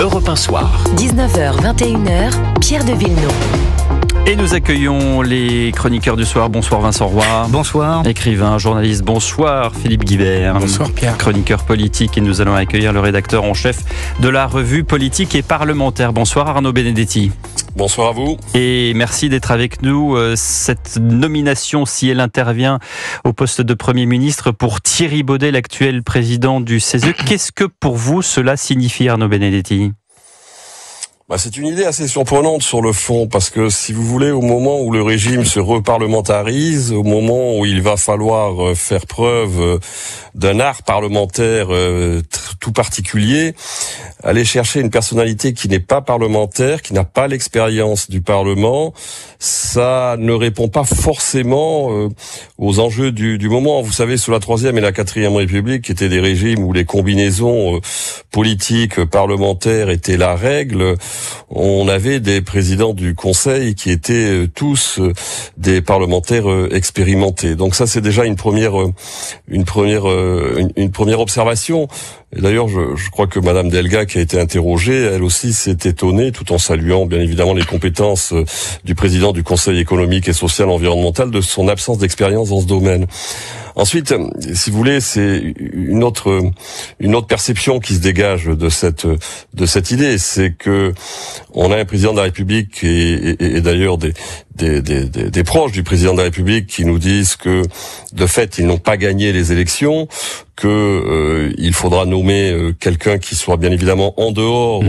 Europe 1 Soir. 19h, 21h, Pierre de Villeneuve. Et nous accueillons les chroniqueurs du soir. Bonsoir Vincent Roy. Bonsoir. Écrivain, journaliste. Bonsoir Philippe Guibert. Bonsoir Pierre. Chroniqueur politique. Et nous allons accueillir le rédacteur en chef de la revue politique et parlementaire. Bonsoir Arnaud Benedetti. Bonsoir à vous. Et merci d'être avec nous. Cette nomination, si elle intervient au poste de Premier ministre pour Thierry Baudet, l'actuel président du CESE, qu'est-ce que pour vous cela signifie, Arnaud Benedetti ? C'est une idée assez surprenante sur le fond, parce que si vous voulez, au moment où le régime se reparlementarise, au moment où il va falloir faire preuve d'un art parlementaire tout particulier, aller chercher une personnalité qui n'est pas parlementaire, qui n'a pas l'expérience du Parlement, ça ne répond pas forcément aux enjeux du moment. Vous savez, sous la Troisième et la Quatrième République, qui étaient des régimes où les combinaisons politiques, parlementaires étaient la règle, on avait des présidents du Conseil qui étaient tous des parlementaires expérimentés. Donc ça, c'est déjà une première observation. Et d'ailleurs, je crois que Madame Delga, qui a été interrogée, elle aussi s'est étonnée, tout en saluant bien évidemment les compétences du président du Conseil économique et social environnemental, de son absence d'expérience dans ce domaine. Ensuite, si vous voulez, c'est une autre perception qui se dégage de cette idée, c'est que on a un président de la République et d'ailleurs des proches du président de la République qui nous disent que de fait ils n'ont pas gagné les élections, que il faudra nommer quelqu'un qui soit bien évidemment en dehors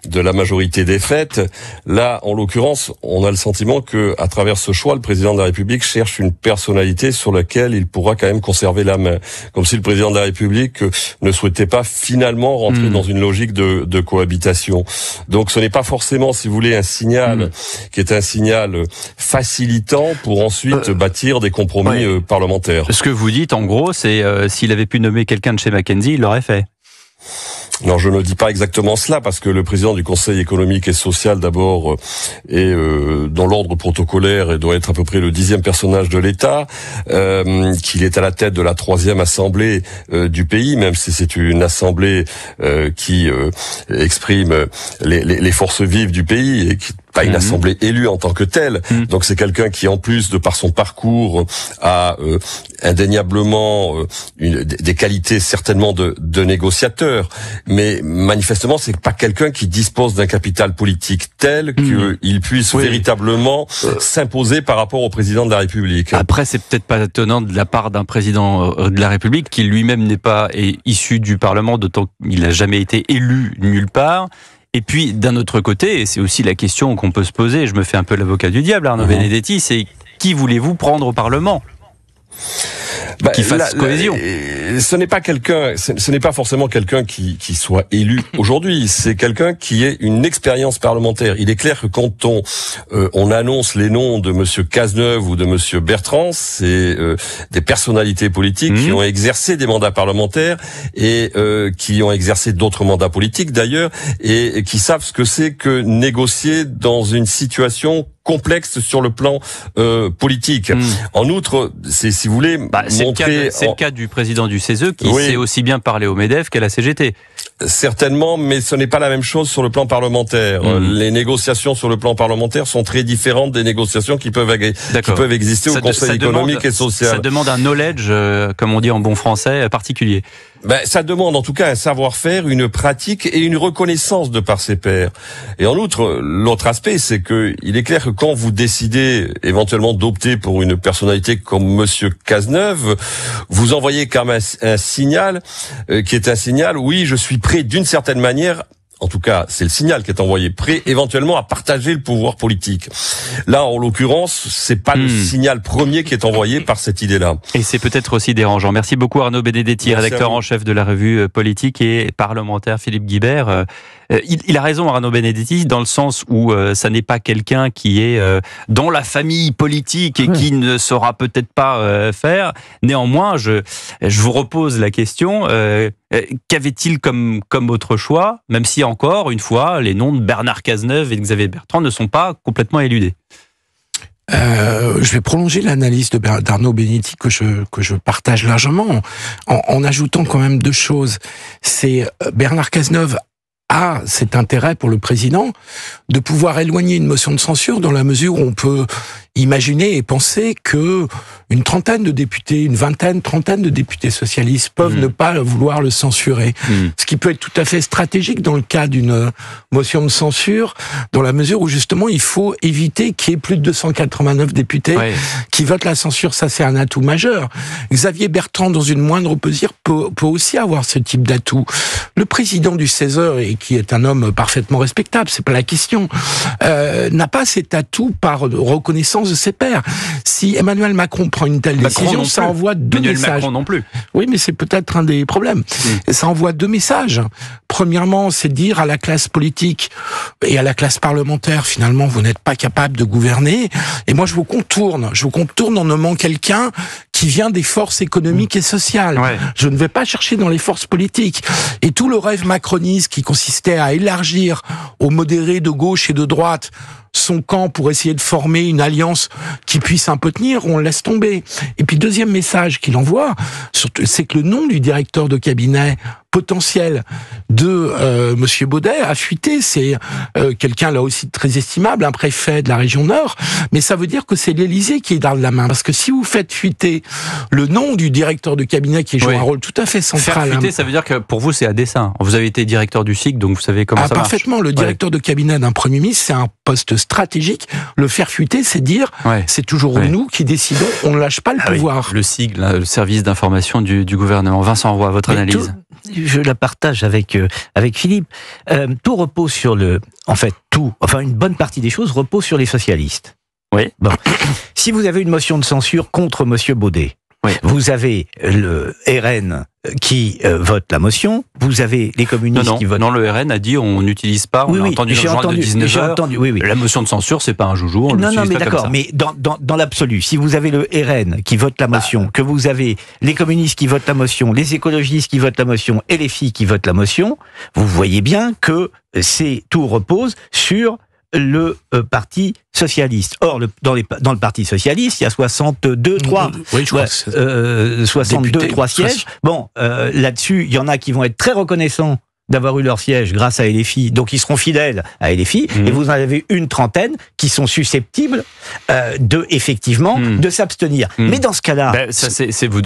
de la majorité des faits. Là, en l'occurrence, on a le sentiment que à travers ce choix, le président de la République cherche une personnalité sur laquelle il pourra quand même conserver la main, comme si le président de la République ne souhaitait pas finalement rentrer dans une logique de cohabitation. Donc ce n'est pas forcément, si vous voulez, un signal qui est un signal facilitant pour ensuite bâtir des compromis parlementaires. Ce que vous dites, en gros, c'est s'il avait pu nommer quelqu'un de chez McKinsey, il l'aurait fait. Non, je ne dis pas exactement cela, parce que le président du Conseil économique et social, d'abord, est dans l'ordre protocolaire et doit être à peu près le 10e personnage de l'État, qu'il est à la tête de la 3e assemblée du pays, même si c'est une assemblée qui exprime les forces vives du pays et qui pas une assemblée élue en tant que telle. Donc c'est quelqu'un qui, en plus de par son parcours, a indéniablement des qualités certainement de négociateur, mais manifestement c'est pas quelqu'un qui dispose d'un capital politique tel qu'il puisse véritablement s'imposer par rapport au président de la République. Après, c'est peut-être pas étonnant de la part d'un président de la République qui lui-même n'est pas issu du Parlement, d'autant qu'il n'a jamais été élu nulle part. Et puis, d'un autre côté, et c'est aussi la question qu'on peut se poser, je me fais un peu l'avocat du diable, Arnaud Benedetti, c'est qui voulez-vous prendre au Parlement ? Qui fasse cohésion. Ce n'est pas forcément quelqu'un qui soit élu aujourd'hui. C'est quelqu'un qui ait une expérience parlementaire. Il est clair que quand on annonce les noms de Monsieur Cazeneuve ou de Monsieur Bertrand, c'est des personnalités politiques qui ont exercé des mandats parlementaires et qui ont exercé d'autres mandats politiques d'ailleurs et qui savent ce que c'est que négocier dans une situation complexe sur le plan politique. En outre, c'est, si vous voulez, c'est le cas du président du CESE qui sait aussi bien parler au MEDEF qu'à la CGT. Certainement, mais ce n'est pas la même chose sur le plan parlementaire. Les négociations sur le plan parlementaire sont très différentes des négociations qui peuvent exister au Conseil économique et social. Ça demande un knowledge, comme on dit en bon français, particulier. Ça demande en tout cas un savoir-faire, une pratique et une reconnaissance de par ses pairs. Et en outre, l'autre aspect, c'est que il est clair que quand vous décidez éventuellement d'opter pour une personnalité comme Monsieur Cazeneuve, vous envoyez quand même un signal qui est un signal, oui, je suis prêt d'une certaine manière. En tout cas, c'est le signal qui est envoyé, prêt éventuellement à partager le pouvoir politique. Là, en l'occurrence, c'est pas le signal premier qui est envoyé par cette idée-là. Et c'est peut-être aussi dérangeant. Merci beaucoup Arnaud Benedetti, rédacteur en chef de la revue politique et parlementaire Philippe Guibert. Il a raison Arnaud Benedetti dans le sens où ça n'est pas quelqu'un qui est dans la famille politique et qui ne saura peut-être pas faire. Néanmoins, je vous repose la question. Qu'avait-il comme autre choix, même si encore une fois les noms de Bernard Cazeneuve et de Xavier Bertrand ne sont pas complètement éludés? Je vais prolonger l'analyse d'Arnaud Benedetti que je partage largement en ajoutant quand même deux choses. C'est Bernard Cazeneuve a cet intérêt pour le président de pouvoir éloigner une motion de censure dans la mesure où on peut imaginer et penser que une trentaine de députés, une vingtaine, trentaine de députés socialistes peuvent ne pas vouloir le censurer. Ce qui peut être tout à fait stratégique dans le cas d'une motion de censure, dans la mesure où justement il faut éviter qu'il y ait plus de 289 députés qui votent la censure. Ça, c'est un atout majeur. Xavier Bertrand, dans une moindre mesure, peut aussi avoir ce type d'atout. Le président du CESE, et qui est un homme parfaitement respectable, c'est pas la question, n'a pas cet atout par reconnaissance de ses pairs. Si Emmanuel Macron prend une telle décision, ça envoie deux messages. Macron non plus. Oui, mais c'est peut-être un des problèmes. Ça envoie deux messages. Premièrement, c'est dire à la classe politique et à la classe parlementaire, finalement, vous n'êtes pas capable de gouverner. Et moi, je vous contourne en nommant quelqu'un qui vient des forces économiques et sociales. Je ne vais pas chercher dans les forces politiques. Et tout le rêve macroniste qui consistait à élargir aux modérés de gauche et de droite son camp pour essayer de former une alliance qui puisse un peu tenir, on le laisse tomber. Et puis deuxième message qu'il envoie, c'est que le nom du directeur de cabinet potentiel de Monsieur Baudet a fuité. C'est quelqu'un là aussi très estimable, un préfet de la région Nord, mais ça veut dire que c'est l'Élysée qui est dans la main. Parce que si vous faites fuiter le nom du directeur de cabinet qui joue un rôle tout à fait central... Faire fuiter, ça veut dire que pour vous c'est à dessein. Vous avez été directeur du SIC, donc vous savez comment ça marche. Parfaitement. Le directeur de cabinet d'un Premier ministre, c'est un poste stratégique. Le faire fuiter, c'est dire c'est toujours nous qui décidons, on ne lâche pas le pouvoir. Le SIG, le service d'information du gouvernement. Vincent Roy, votre analyse? Je la partage avec Philippe. Tout repose sur une bonne partie des choses repose sur les socialistes. Oui. Bon. Si vous avez une motion de censure contre Monsieur Baudet, vous avez le RN qui vote la motion, vous avez les communistes qui votent... Non, le RN a dit on n'utilise pas, on a entendu dans le journal de 19h, la motion de censure, c'est pas un joujou, on l'utilise pas comme ça. Mais dans l'absolu, si vous avez le RN qui vote la motion, que vous avez les communistes qui votent la motion, les écologistes qui votent la motion et les filles qui votent la motion, vous voyez bien que tout repose sur le Parti socialiste. Or, dans le Parti socialiste, il y a 62 sièges. Bon, là-dessus, il y en a qui vont être très reconnaissants d'avoir eu leur siège grâce à LFI, donc ils seront fidèles à LFI, et vous en avez une trentaine qui sont susceptibles de s'abstenir. Mais dans ce cas-là...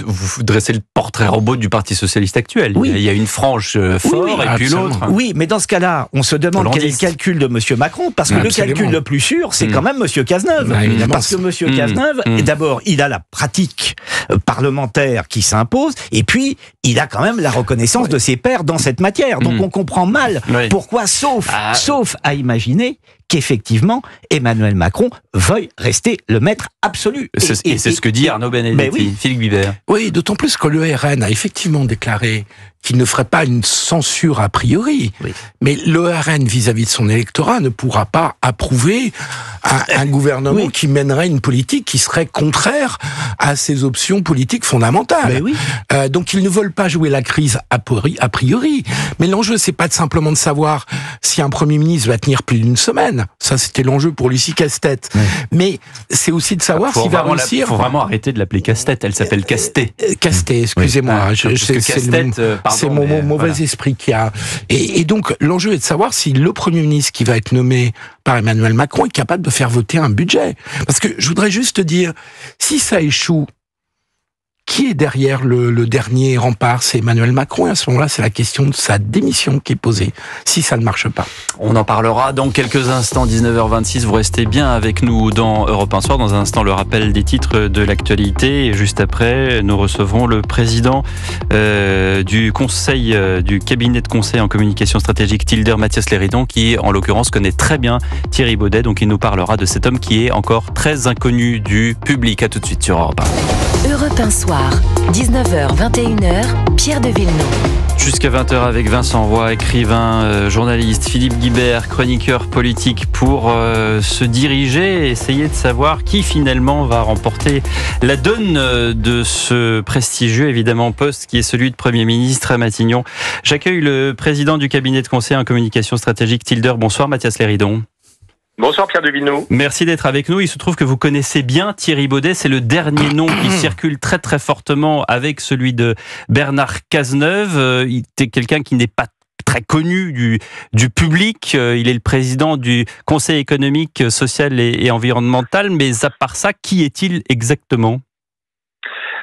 vous dressez le portrait robot du Parti socialiste actuel. Il y a une frange fort et puis l'autre. Oui, mais dans ce cas-là, on se demande quel est le calcul de M. Macron, parce que le calcul le plus sûr, c'est quand même M. Cazeneuve. Parce que M. Cazeneuve, d'abord, il a la pratique parlementaire qui s'impose, et puis il a quand même la reconnaissance de ses pairs dans cette matière. Donc on comprend mal pourquoi, sauf à imaginer qu'effectivement Emmanuel Macron veuille rester le maître absolu. Et c'est ce que dit Arnaud Benedetti, Philippe Guibert. Oui, d'autant plus que le RN a effectivement déclaré qu'il ne ferait pas une censure a priori. Mais le RN, vis-à-vis de son électorat, ne pourra pas approuver un gouvernement qui mènerait une politique qui serait contraire à ses options politiques fondamentales. Donc ils ne veulent pas jouer la crise a priori. Mais l'enjeu, c'est pas simplement de savoir si un Premier ministre va tenir plus d'une semaine. Ça, c'était l'enjeu pour Lucie Casse-Tête. Mais c'est aussi de savoir s'il va réussir... Il faut vraiment arrêter de l'appeler Casse-Tête. Elle s'appelle Castet. Castet, excusez-moi. C'est mon mauvais esprit qui a... Et donc, l'enjeu est de savoir si le Premier ministre qui va être nommé par Emmanuel Macron est capable de faire voter un budget. Parce que je voudrais juste dire, si ça échoue, qui est derrière le dernier rempart? C'est Emmanuel Macron, et à ce moment-là, c'est la question de sa démission qui est posée, si ça ne marche pas. On en parlera dans quelques instants, 19h26, vous restez bien avec nous dans Europe 1 Soir. Dans un instant, le rappel des titres de l'actualité, et juste après, nous recevrons le président du cabinet de conseil en communication stratégique Tilder, Mathias Léridon, qui, en l'occurrence, connaît très bien Thierry Baudet, donc il nous parlera de cet homme qui est encore très inconnu du public. À tout de suite sur Europe 1. Europe 1 Soir. 19h, 21h, Pierre de Villeneuve. Jusqu'à 20h avec Vincent Roy, écrivain, journaliste, Philippe Guibert, chroniqueur politique, pour se diriger et essayer de savoir qui finalement va remporter la donne de ce prestigieux, évidemment, poste qui est celui de Premier ministre à Matignon. J'accueille le président du cabinet de conseil en communication stratégique Tilder. Bonsoir Mathias Léridon. Bonsoir Pierre de Villeneuve. Merci d'être avec nous. Il se trouve que vous connaissez bien Thierry Baudet. C'est le dernier nom qui circule très très fortement avec celui de Bernard Cazeneuve. Il était quelqu'un qui n'est pas très connu du public. Il est le président du Conseil économique, social et environnemental. Mais à part ça, qui est-il exactement ?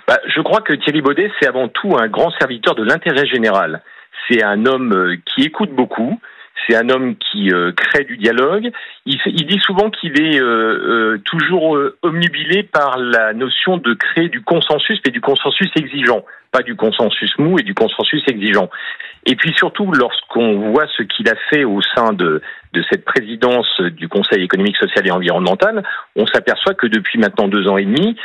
Je crois que Thierry Baudet, c'est avant tout un grand serviteur de l'intérêt général. C'est un homme qui écoute beaucoup. C'est un homme qui crée du dialogue. Il dit souvent qu'il est toujours omnubilé par la notion de créer du consensus, mais du consensus exigeant, pas du consensus mou et du consensus exigeant. Et puis surtout, lorsqu'on voit ce qu'il a fait au sein de cette présidence du Conseil économique, social et environnemental, on s'aperçoit que depuis maintenant 2 ans et demi,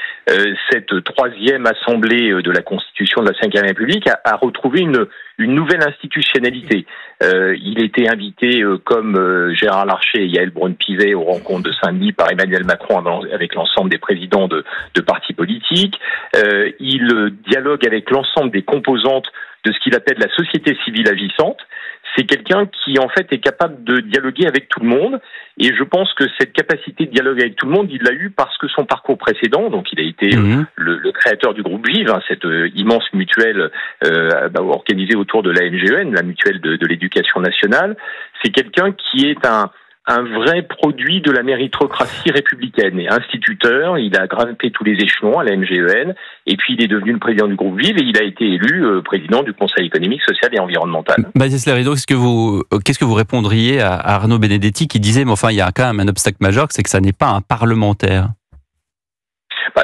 cette 3e assemblée de la Constitution de la Ve République a retrouvé une nouvelle institutionnalité. Il était invité comme Gérard Larcher et Yaël Braun-Pivet aux rencontres de Saint-Denis par Emmanuel Macron avec l'ensemble des présidents de partis politiques. Il dialogue avec l'ensemble des composantes de ce qu'il appelle la société civile agissante. C'est quelqu'un qui, en fait, est capable de dialoguer avec tout le monde. Et je pense que cette capacité de dialogue avec tout le monde, il l'a eu parce que son parcours précédent, donc il a été le créateur du groupe Vive, cette immense mutuelle organisée autour de la MGEN, la mutuelle de l'éducation nationale. C'est quelqu'un qui est un vrai produit de la méritocratie républicaine. Et instituteur, il a grimpé tous les échelons à la MGEN, et puis il est devenu le président du groupe Vive, et il a été élu président du Conseil économique, social et environnemental. Mathias Lérido, qu'est-ce que vous répondriez à Arnaud Benedetti qui disait, mais enfin, il y a quand même un obstacle majeur, c'est que ça n'est pas un parlementaire?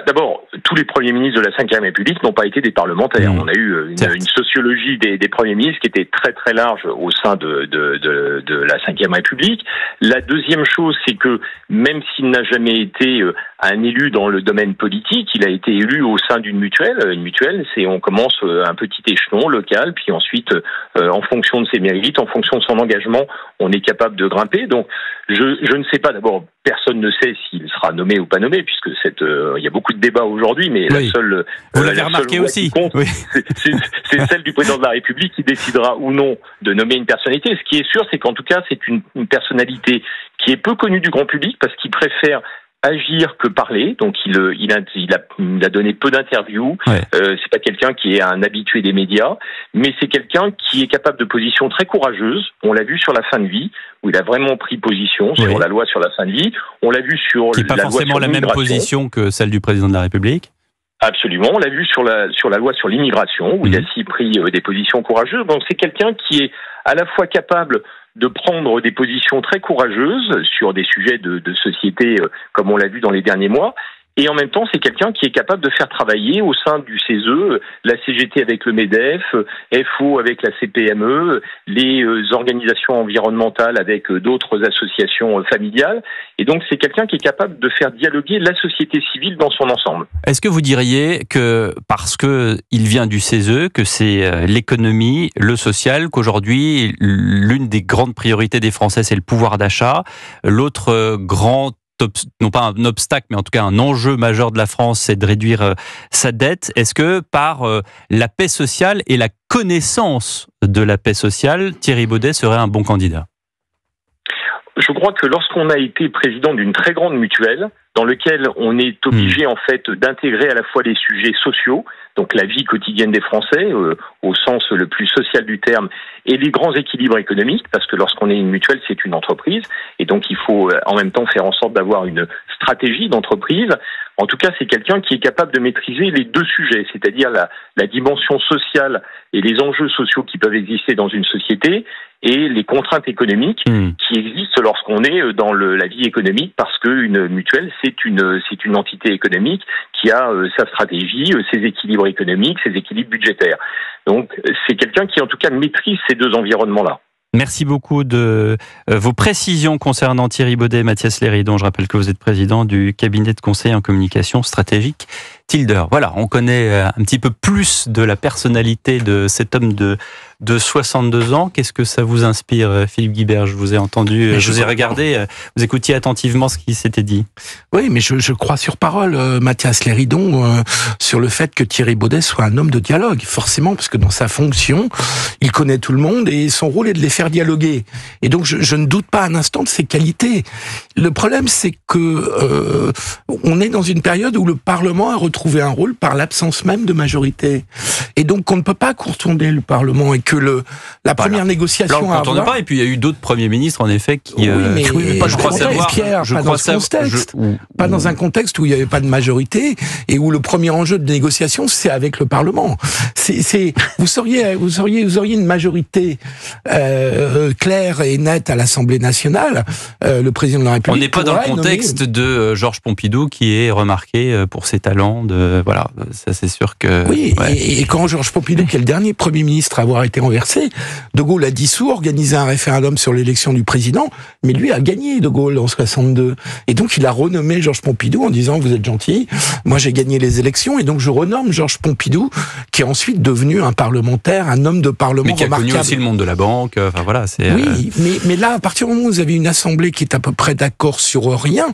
D'abord, tous les premiers ministres de la Ve République n'ont pas été des parlementaires. On a eu une sociologie des premiers ministres qui était très très large au sein de la Ve République. La deuxième chose, c'est que même s'il n'a jamais été un élu dans le domaine politique, il a été élu au sein d'une mutuelle. Une mutuelle, c'est on commence un petit échelon local, puis ensuite, en fonction de ses mérites, en fonction de son engagement, on est capable de grimper. Donc, je ne sais pas. D'abord, personne ne sait s'il sera nommé ou pas nommé, puisque il y a beaucoup de débats aujourd'hui, mais oui. Vous l'avez remarqué aussi. Oui. C'est celle du président de la République qui décidera ou non de nommer une personnalité. Ce qui est sûr, c'est qu'en tout cas, c'est une personnalité qui est peu connue du grand public parce qu'il préfère agir que parler, donc il a donné peu d'interviews. Ouais. C'est pas quelqu'un qui est un habitué des médias, mais c'est quelqu'un qui est capable de positions très courageuses. On l'a vu sur la fin de vie, où il a vraiment pris position sur la loi sur la fin de vie. On l'a vu sur qui n'est pas forcément la même position que celle du président de la République. Absolument, on l'a vu sur la loi sur l'immigration, où il a aussi pris des positions courageuses. Donc c'est quelqu'un qui est à la fois capable de prendre des positions très courageuses sur des sujets de société, comme on l'a vu dans les derniers mois, et en même temps, c'est quelqu'un qui est capable de faire travailler au sein du CESE, la CGT avec le MEDEF, FO avec la CPME, les organisations environnementales avec d'autres associations familiales. Et donc, c'est quelqu'un qui est capable de faire dialoguer la société civile dans son ensemble. Est-ce que vous diriez que, parce que il vient du CESE, que c'est l'économie, le social, qu'aujourd'hui, l'une des grandes priorités des Français, c'est le pouvoir d'achat, l'autre grand non pas un obstacle, mais en tout cas un enjeu majeur de la France, c'est de réduire sa dette. Est-ce que par la paix sociale et la connaissance de la paix sociale, Thierry Baudet serait un bon candidat ? Je crois que lorsqu'on a été président d'une très grande mutuelle, dans lequel on est obligé en fait d'intégrer à la fois les sujets sociaux, donc la vie quotidienne des Français au sens le plus social du terme, et les grands équilibres économiques, parce que lorsqu'on est une mutuelle, c'est une entreprise, et donc il faut en même temps faire en sorte d'avoir une stratégie d'entreprise. En tout cas, c'est quelqu'un qui est capable de maîtriser les deux sujets, c'est-à-dire la dimension sociale et les enjeux sociaux qui peuvent exister dans une société, et les contraintes économiques qui existent lorsqu'on est dans la vie économique, parce qu'une mutuelle, c'est une entité économique qui a sa stratégie, ses équilibres économiques, ses équilibres budgétaires. Donc, c'est quelqu'un qui, en tout cas, maîtrise ces deux environnements-là. Merci beaucoup de vos précisions concernant Thierry Baudet et Mathias Lérido. Je rappelle que vous êtes président du cabinet de conseil en communication stratégique Tilder. Voilà, on connaît un petit peu plus de la personnalité de cet homme de 62 ans. Qu'est-ce que ça vous inspire, Philippe Guibert? Je vous ai entendu, je vous ai regardé, vous écoutiez attentivement ce qui s'était dit. Oui, mais je crois sur parole, Mathias Lérido, sur le fait que Thierry Baudet soit un homme de dialogue, forcément, parce que dans sa fonction, il connaît tout le monde et son rôle est de les faire dialoguer. Et donc, je ne doute pas un instant de ses qualités. Le problème, c'est que on est dans une période où le Parlement a retrouvé un rôle par l'absence même de majorité. Et donc, on ne peut pas contourner le Parlement. Et que la première négociation à avoir... pas, et puis il y a eu d'autres premiers ministres, en effet, qui... je crois savoir... Pas dans un contexte où il n'y avait pas de majorité, et où le premier enjeu de négociation, c'est avec le Parlement. Vous auriez une majorité claire et nette à l'Assemblée nationale, le président de la République... On n'est pas dans le contexte de Georges Pompidou, qui est remarqué pour ses talents, voilà, ça c'est sûr que... Oui, et quand Georges Pompidou, qui est le dernier Premier ministre à avoir été renversé, De Gaulle a dissous, organisé un référendum sur l'élection du président, mais lui a gagné, De Gaulle, en 62. Et donc il a renommé Georges Pompidou en disant « Vous êtes gentil, moi j'ai gagné les élections », et donc je renomme Georges Pompidou, qui est ensuite devenu un parlementaire, un homme de parlement remarquable. Mais qui a connu aussi le monde de la banque, enfin voilà, c'est... Oui, mais là, à partir du moment où vous avez une assemblée qui est à peu près d'accord sur rien,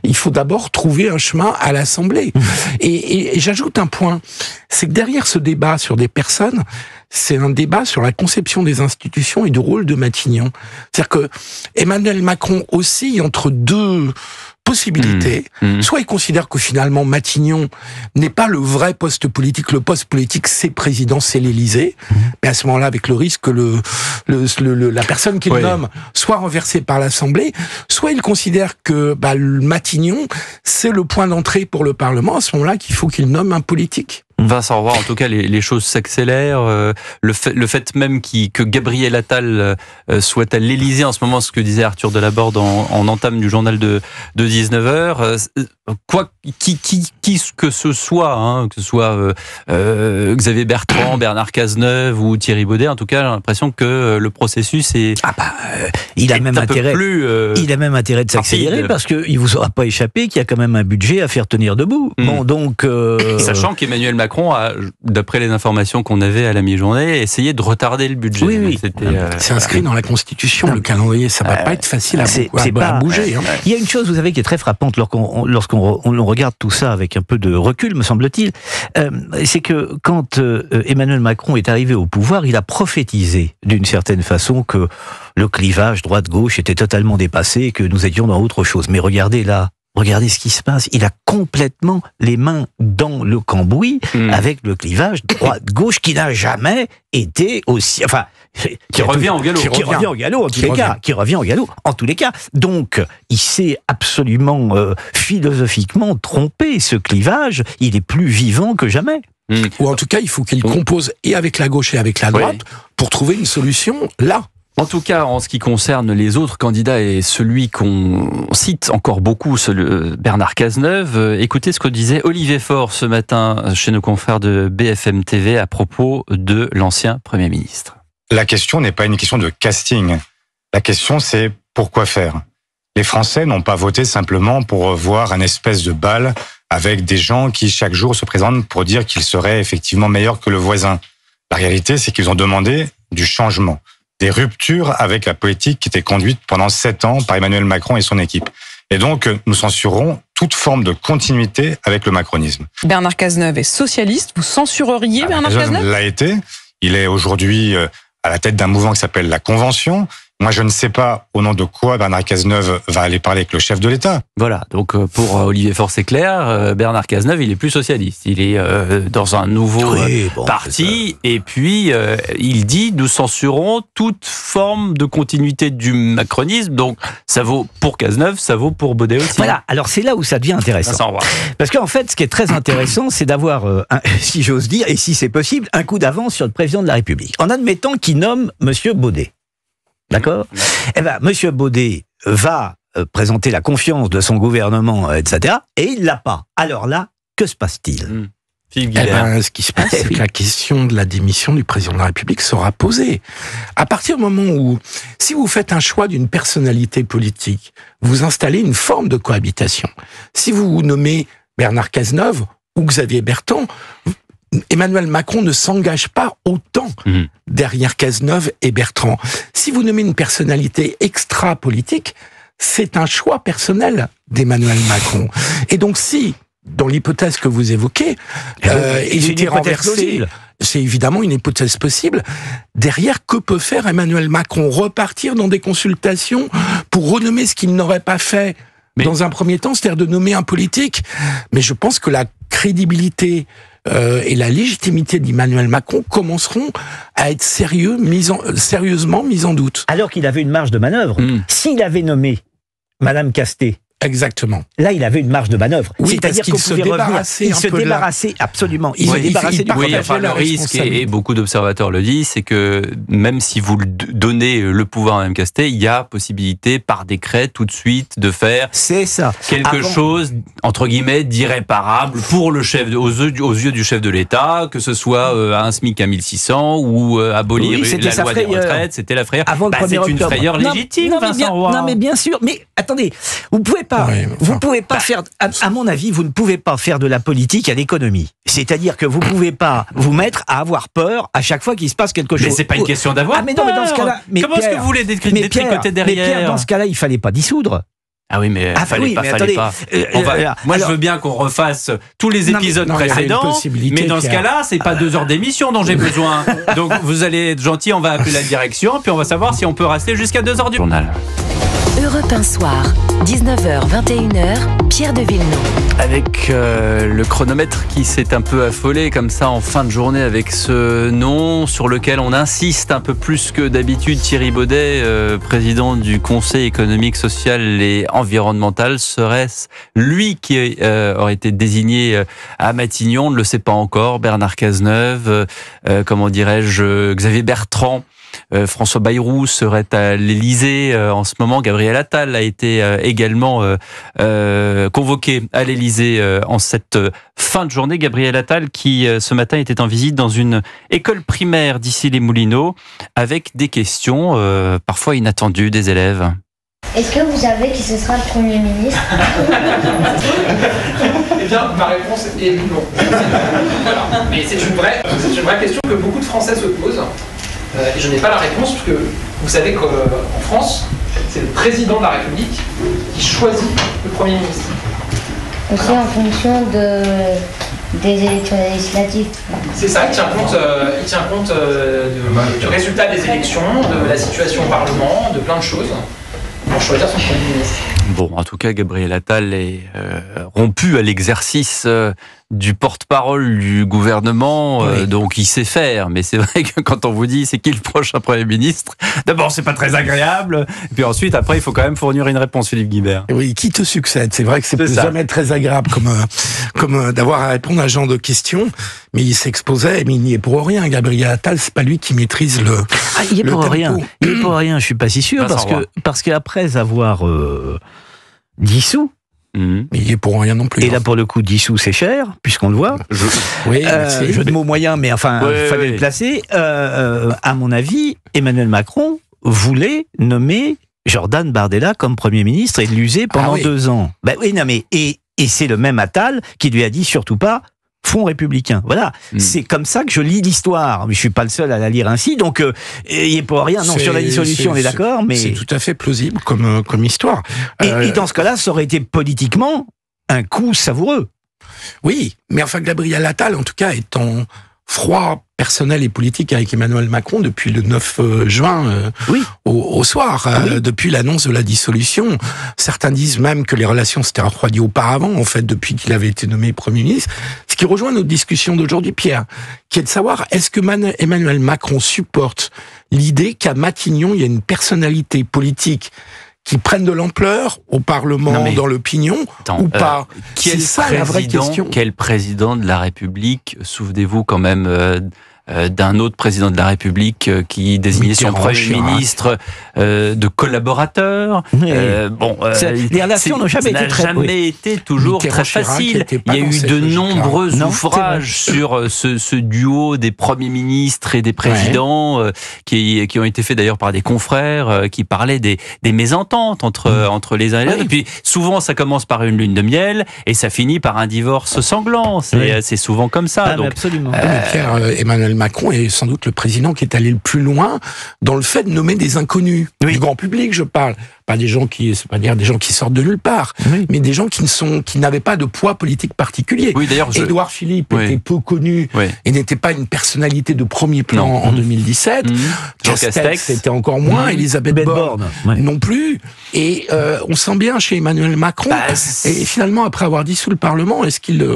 il faut d'abord trouver un chemin à l'Assemblée. Et j'ajoute un point, c'est que derrière ce débat sur des personnes, c'est un débat sur la conception des institutions et du rôle de Matignon. C'est-à-dire que Emmanuel Macron oscille entre deux possibilités. Soit il considère que finalement Matignon n'est pas le vrai poste politique. Le poste politique, c'est président, c'est l'Élysée. Mais à ce moment-là, avec le risque que la personne qu'il nomme soit renversée par l'Assemblée, soit il considère que Matignon, c'est le point d'entrée pour le Parlement. À ce moment-là, qu'il faut qu'il nomme un politique. Vincent Roy, en tout cas, les choses s'accélèrent. Le fait même que Gabriel Attal soit à l'Élysée en ce moment, ce que disait Arthur Delaborde en entame du journal de 19h. Qui que ce soit, que ce soit Xavier Bertrand, Bernard Cazeneuve ou Thierry Baudet, en tout cas, j'ai l'impression que le processus est... il a même intérêt de s'accélérer parce qu'il vous aura pas échappé qu'il y a quand même un budget à faire tenir debout. Bon, donc... Sachant qu'Emmanuel Macron a, d'après les informations qu'on avait à la mi-journée, essayé de retarder le budget. Oui. C'est inscrit dans la Constitution, le calendrier. Ça va pas être facile à bouger. Il y a une chose, vous savez, qui est très frappante lorsqu'on regarde tout ça avec un peu de recul, me semble-t-il, c'est que quand Emmanuel Macron est arrivé au pouvoir, il a prophétisé d'une certaine façon que le clivage droite-gauche était totalement dépassé et que nous étions dans autre chose. Mais regardez là. Regardez ce qui se passe. Il a complètement les mains dans le cambouis avec le clivage droite-gauche qui n'a jamais été aussi... Enfin, qui revient au galop. Qui revient au galop en tous les cas. Donc, il s'est absolument philosophiquement trompé. Ce clivage, il est plus vivant que jamais. Ou en tout cas, il faut qu'il compose et avec la gauche et avec la droite pour trouver une solution là. En tout cas, en ce qui concerne les autres candidats et celui qu'on cite encore beaucoup, Bernard Cazeneuve, écoutez ce que disait Olivier Faure ce matin chez nos confrères de BFM TV à propos de l'ancien Premier ministre. La question n'est pas une question de casting. La question, c'est pourquoi faire ? Les Français n'ont pas voté simplement pour voir un espèce de bal avec des gens qui chaque jour se présentent pour dire qu'ils seraient effectivement meilleurs que le voisin. La réalité, c'est qu'ils ont demandé du changement, des ruptures avec la politique qui était conduite pendant 7 ans par Emmanuel Macron et son équipe. Et donc, nous censurerons toute forme de continuité avec le macronisme. Bernard Cazeneuve est socialiste. Vous censureriez Bernard Cazeneuve ? Il l'a été. Il est aujourd'hui à la tête d'un mouvement qui s'appelle la Convention. Moi, je ne sais pas au nom de quoi Bernard Cazeneuve va aller parler avec le chef de l'État. Voilà, donc pour Olivier Faure, c'est clair, Bernard Cazeneuve, il est plus socialiste. Il est dans un nouveau parti, et puis il dit « Nous censurons toute forme de continuité du macronisme ». Donc, ça vaut pour Cazeneuve, ça vaut pour Baudet aussi. Voilà, alors c'est là où ça devient intéressant. Parce qu'en fait, ce qui est très intéressant, c'est d'avoir, si j'ose dire, et si c'est possible, un coup d'avance sur le président de la République. En admettant qu'il nomme Monsieur Baudet. D'accord ? Eh ben, Monsieur Baudet va présenter la confiance de son gouvernement, etc., et il l'a pas. Alors là, que se passe-t-il ? Ce qui se passe, c'est que la question de la démission du président de la République sera posée. À partir du moment où, si vous faites un choix d'une personnalité politique, vous installez une forme de cohabitation. Si vous nommez Bernard Cazeneuve ou Xavier Bertrand, Emmanuel Macron ne s'engage pas autant derrière Cazeneuve et Bertrand. Si vous nommez une personnalité extra-politique, c'est un choix personnel d'Emmanuel Macron. Et donc si, dans l'hypothèse que vous évoquez, il était renversé, c'est évidemment une hypothèse possible. Derrière, que peut faire Emmanuel Macron ? Repartir dans des consultations pour renommer ce qu'il n'aurait pas fait dans un premier temps, c'est-à-dire de nommer un politique. Mais je pense que la crédibilité et la légitimité d'Emmanuel Macron commenceront à être sérieusement mises en doute. Alors qu'il avait une marge de manœuvre. S'il avait nommé Madame Castet, exactement. Là, il avait une marge de manœuvre. Oui, c'est-à-dire qu'on pouvait revenir. Il se débarrassait, absolument. Il se débarrassait du oui, enfin, le risque, et beaucoup d'observateurs le disent, c'est que même si vous donnez le pouvoir à Mme Castet, il y a possibilité, par décret, tout de suite, de faire quelque chose, entre guillemets, d'irréparable pour le chef, aux yeux du chef de l'État, que ce soit un SMIC à 1600 ou abolir la loi des retraites, c'était la frayeur. C'est une frayeur légitime, Vincent Roy. Non, mais bien sûr, mais attendez, vous pouvez pas, pouvez pas faire, à mon avis, vous ne pouvez pas faire de la politique à l'économie. C'est-à-dire que vous pouvez pas vous mettre à avoir peur à chaque fois qu'il se passe quelque chose. Mais c'est pas une question d'avoir peur. Mais non, mais dans ce cas-là, comment est-ce que vous voulez détricoter derrière? Mais Pierre, dans ce cas-là, il fallait pas dissoudre. Ah oui, mais fallait pas. Moi, je veux bien qu'on refasse tous les épisodes précédents, mais dans ce cas-là, c'est pas 2 heures d'émission dont j'ai besoin. Donc, vous allez être gentil, on va appeler la direction, puis on va savoir si on peut rester jusqu'à 2 heures du journal. Europe 1 soir, 19h, 21h, Pierre de Villeneuve. Avec le chronomètre qui s'est un peu affolé comme ça en fin de journée avec ce nom sur lequel on insiste un peu plus que d'habitude. Thierry Baudet, président du Conseil économique, social et environnemental, serait-ce lui qui aurait été désigné à Matignon? On ne le sait pas encore. Bernard Cazeneuve, Xavier Bertrand, François Bayrou serait à l'Élysée en ce moment. Gabriel Attal a été également convoqué à l'Élysée en cette fin de journée. Gabriel Attal qui ce matin était en visite dans une école primaire d'Issy-les-Moulineaux avec des questions parfois inattendues des élèves. Est-ce que vous savez qui ce sera le Premier ministre? Eh bien, ma réponse est non. Voilà. Mais c'est une vraie question que beaucoup de Français se posent. Et je n'ai pas la réponse, parce que vous savez qu'en France, c'est le président de la République qui choisit le Premier ministre. Aussi en fonction des élections législatives. C'est ça, il tient compte du résultat des élections, de la situation au Parlement, de plein de choses, pour choisir son Premier ministre. Bon, en tout cas, Gabriel Attal est rompu à l'exercice du porte-parole du gouvernement, donc il sait faire. Mais c'est vrai que quand on vous dit c'est qui le prochain Premier ministre, d'abord c'est pas très agréable, et puis ensuite après il faut quand même fournir une réponse, Philippe Guibert. Oui, qui te succède? C'est vrai que c'est jamais très agréable comme d'avoir à répondre à ce genre de questions, mais il s'exposait, mais il n'y est pour rien. Gabriel Attal, c'est pas lui qui maîtrise le il est pour rien. Il est pour rien, je suis pas si sûr, parce qu'après avoir dissous, mais il est pour rien non plus. Et là, pour le coup, dissous, c'est cher, puisqu'on le voit. Jeu de mots moyen, mais enfin, fallait le placer. À mon avis, Emmanuel Macron voulait nommer Jordan Bardella comme Premier ministre et l'user pendant 2 ans. Et c'est le même Attal qui lui a dit surtout pas Front républicain. Voilà, c'est comme ça que je lis l'histoire. Mais je suis pas le seul à la lire ainsi, donc il est pour rien. Non, sur la dissolution, on est d'accord, mais c'est tout à fait plausible comme histoire. Et dans ce cas-là, ça aurait été politiquement un coup savoureux. Oui, mais enfin Gabriel Attal, en tout cas, est en froid personnel et politique avec Emmanuel Macron depuis le 9 juin au soir, depuis l'annonce de la dissolution. Certains disent même que les relations s'étaient refroidies auparavant, en fait, depuis qu'il avait été nommé Premier ministre. Ce qui rejoint notre discussion d'aujourd'hui, Pierre, qui est de savoir, est-ce que Emmanuel Macron supporte l'idée qu'à Matignon, il y a une personnalité politique qui prennent de l'ampleur au Parlement, dans l'opinion, ou pas? C'est ça la vraie question. Quel président de la République, souvenez-vous quand même d'un autre président de la République qui désignait son Premier ministre de collaborateur. Les relations n'ont jamais été toujours très faciles. Il y a eu de nombreux ouvrages sur ce duo des premiers ministres et des présidents qui ont été faits d'ailleurs par des confrères qui parlaient des mésententes entre les uns et les autres. Et puis souvent ça commence par une lune de miel et ça finit par un divorce sanglant. C'est souvent comme ça. Donc, absolument. Pierre, Emmanuel Macron est sans doute le président qui est allé le plus loin dans le fait de nommer des inconnus, du grand public je parle, pas des gens qui, c'est pas dire des gens qui sortent de nulle part, mais des gens qui n'avaient pas de poids politique particulier. Oui, d'ailleurs, Édouard Philippe était peu connu et n'était pas une personnalité de premier plan en 2017. Jean Castex c'était encore moins. Elisabeth Borne non plus. Et on sent bien chez Emmanuel Macron. Et finalement, après avoir dissous le Parlement,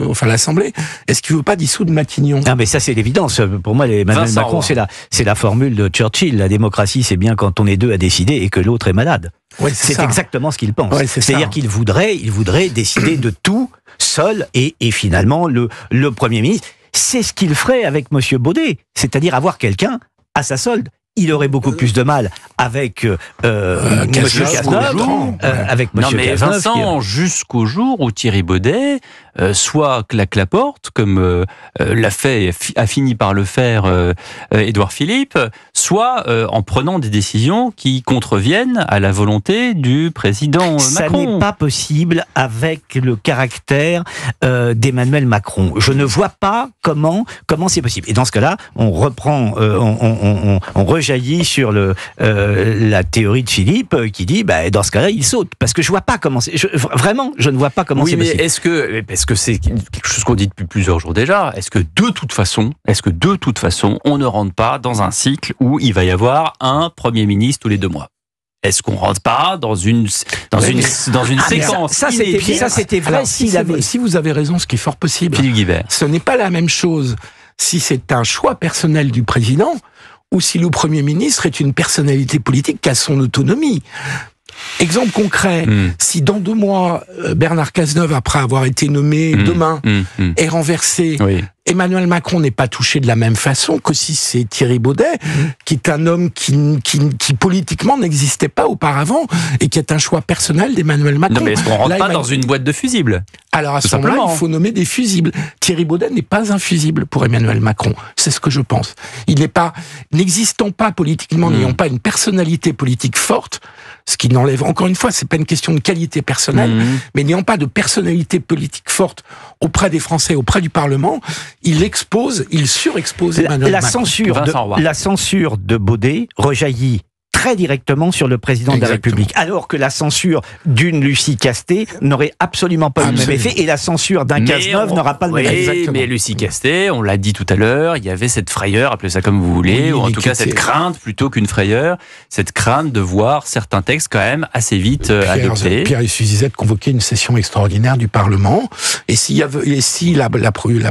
enfin l'Assemblée, est-ce qu'il veut pas dissoudre Matignon? Ah, mais ça c'est l'évidence. Pour moi, Emmanuel Macron, c'est la formule de Churchill. La démocratie, c'est bien quand on est deux à décider et que l'autre est malade. C'est exactement ce qu'il pense. C'est-à-dire qu'il voudrait décider de tout seul et finalement le Premier ministre, c'est ce qu'il ferait avec Monsieur Baudet, c'est-à-dire avoir quelqu'un à sa solde. Il aurait beaucoup plus de mal avec Monsieur Cazeneuve, avec Monsieur Cazeneuve. Vincent, jusqu'au jour où Thierry Baudet soit claque la porte, comme a fini par le faire Édouard Philippe, soit en prenant des décisions qui contreviennent à la volonté du président Macron. Ça n'est pas possible avec le caractère d'Emmanuel Macron. Je ne vois pas comment c'est possible. Et dans ce cas-là, on reprend, on rejaillit sur la théorie de Philippe qui dit, dans ce cas-là, il saute. Parce que je vois pas comment vraiment, je ne vois pas comment c'est possible. Oui, mais est-ce que c'est quelque chose qu'on dit depuis plusieurs jours déjà, est-ce que de toute façon, on ne rentre pas dans un cycle où il va y avoir un Premier ministre tous les 2 mois? Est-ce qu'on rentre pas dans une séquence? Ça c'était vrai. Si vous avez raison, ce qui est fort possible. Philippe Guibert. Ce n'est pas la même chose si c'est un choix personnel du président ou si le Premier ministre est une personnalité politique qui a son autonomie. Exemple concret, si dans 2 mois, Bernard Cazeneuve, après avoir été nommé demain, est renversé, Emmanuel Macron n'est pas touché de la même façon que si c'est Thierry Baudet, qui est un homme qui politiquement n'existait pas auparavant et qui est un choix personnel d'Emmanuel Macron. Non, mais est-ce qu'on rentre pas dans une boîte de fusibles? Alors à ce moment-là, il faut nommer des fusibles. Thierry Baudet n'est pas un fusible pour Emmanuel Macron. C'est ce que je pense. Il n'est pas, n'existant pas politiquement, n'ayant pas une personnalité politique forte, ce qui n'enlève, encore une fois, c'est pas une question de qualité personnelle, mais n'ayant pas de personnalité politique forte auprès des Français, auprès du Parlement, il surexpose Emmanuel Macron. La censure de Baudet rejaillit très directement sur le président de la République, alors que la censure d'une Lucie Castet n'aurait absolument pas le même effet, et la censure d'un Cazeneuve n'aura pas le même effet. Mais Lucie Castet, on l'a dit tout à l'heure, il y avait cette frayeur, appelez ça comme vous voulez, ou en tout cas cette crainte plutôt qu'une frayeur, cette crainte de voir certains textes quand même assez vite adoptés. Pierre Suzizet convoquait une session extraordinaire du Parlement, et si la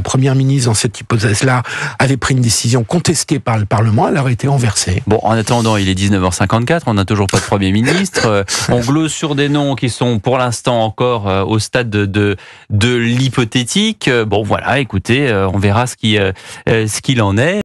première ministre dans cette hypothèse-là avait pris une décision contestée par le Parlement, elle aurait été renversée. Bon, en attendant, il est 19h54, on n'a toujours pas de Premier ministre. On glose sur des noms qui sont pour l'instant encore au stade de l'hypothétique. Bon, voilà, écoutez, on verra ce qu'il en est.